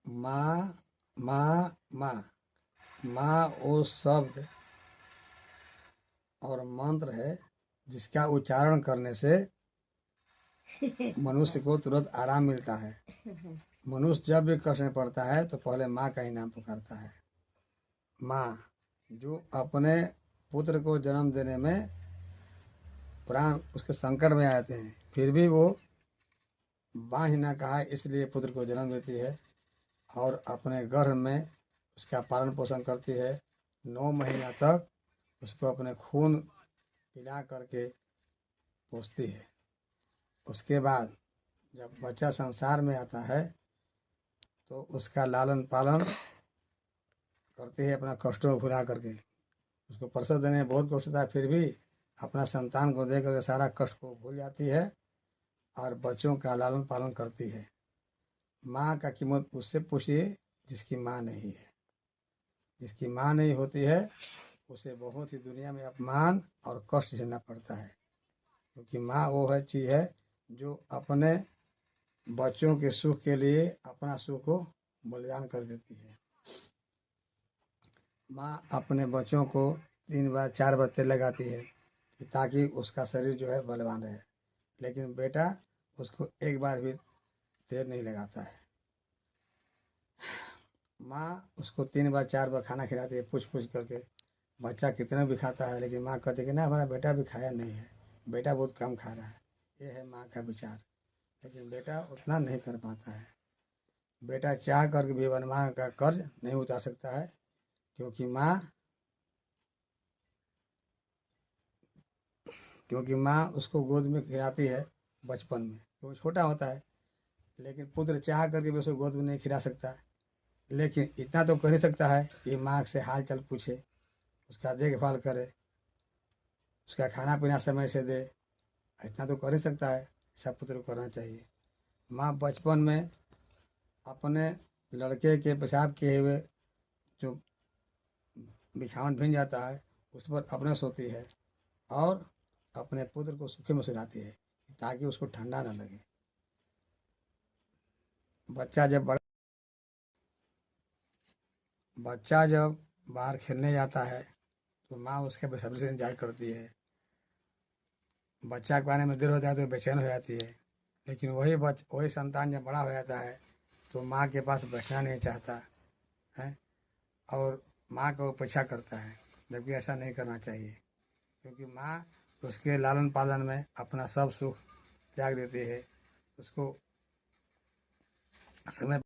माँ माँ माँ। माँ वो शब्द और मंत्र है जिसका उच्चारण करने से मनुष्य को तुरंत आराम मिलता है। मनुष्य जब भी कष्ट में पड़ता है तो पहले माँ का ही नाम पुकारता है। माँ जो अपने पुत्र को जन्म देने में प्राण उसके संकट में आते हैं, फिर भी वो माँ ही ना कहा इसलिए पुत्र को जन्म देती है और अपने गर्भ में उसका पालन पोषण करती है। 9 महीना तक उसको अपने खून पिला करके पोसती है। उसके बाद जब बच्चा संसार में आता है तो उसका लालन पालन करती है अपना कष्टों को भुला करके। उसको प्रसव देने में बहुत कष्ट होता है, फिर भी अपना संतान को दे करके सारा कष्ट को भूल जाती है और बच्चों का लालन पालन करती है। माँ का कीमत उससे पूछिए जिसकी माँ नहीं है। जिसकी माँ नहीं होती है उसे बहुत ही दुनिया में अपमान और कष्ट झेलना पड़ता है, क्योंकि माँ वो है चीज़ है जो अपने बच्चों के सुख के लिए अपना सुख को बलिदान कर देती है। माँ अपने बच्चों को 3 बार 4 बार तेल लगाती है कि ताकि उसका शरीर जो है बलवान रहे, लेकिन बेटा उसको एक बार भी तेल नहीं लगाता है। माँ उसको 3 बार 4 बार खाना खिलाती है पूछ पूछ करके। बच्चा कितना भी खाता है लेकिन माँ कहती है कि ना हमारा बेटा भी खाया नहीं है, बेटा बहुत कम खा रहा है। ये है माँ का विचार, लेकिन बेटा उतना नहीं कर पाता है। बेटा चाह करके भी माँ का कर्ज नहीं उतार सकता है, क्योंकि माँ उसको गोद में खिलाती है बचपन में, वो छोटा होता है, लेकिन पुत्र चाह करके भी उसको गोद में नहीं खिला सकता। लेकिन इतना तो कर ही सकता है कि माँ से हाल चाल पूछे, उसका देखभाल करे, उसका खाना पीना समय से दे। इतना तो कर ही सकता है, सब पुत्र को करना चाहिए। माँ बचपन में अपने लड़के के पेशाब किए हुए जो बिछावन भिन जाता है उस पर अपने सोती है और अपने पुत्र को सुखे में सुलाती है ताकि उसको ठंडा ना लगे। बच्चा जब बड़ा बच्चा जब बाहर खेलने जाता है तो माँ उसके बेसब्री से इंतजार करती है। बच्चा को आने में देर हो जाए तो बेचैन हो जाती है, लेकिन वही संतान जब बड़ा हो जाता है तो माँ के पास बैठना नहीं चाहता है और माँ का उपेक्षा करता है, जबकि ऐसा नहीं करना चाहिए, क्योंकि माँ उसके लालन पालन में अपना सब सुख त्याग देती है। उसको समय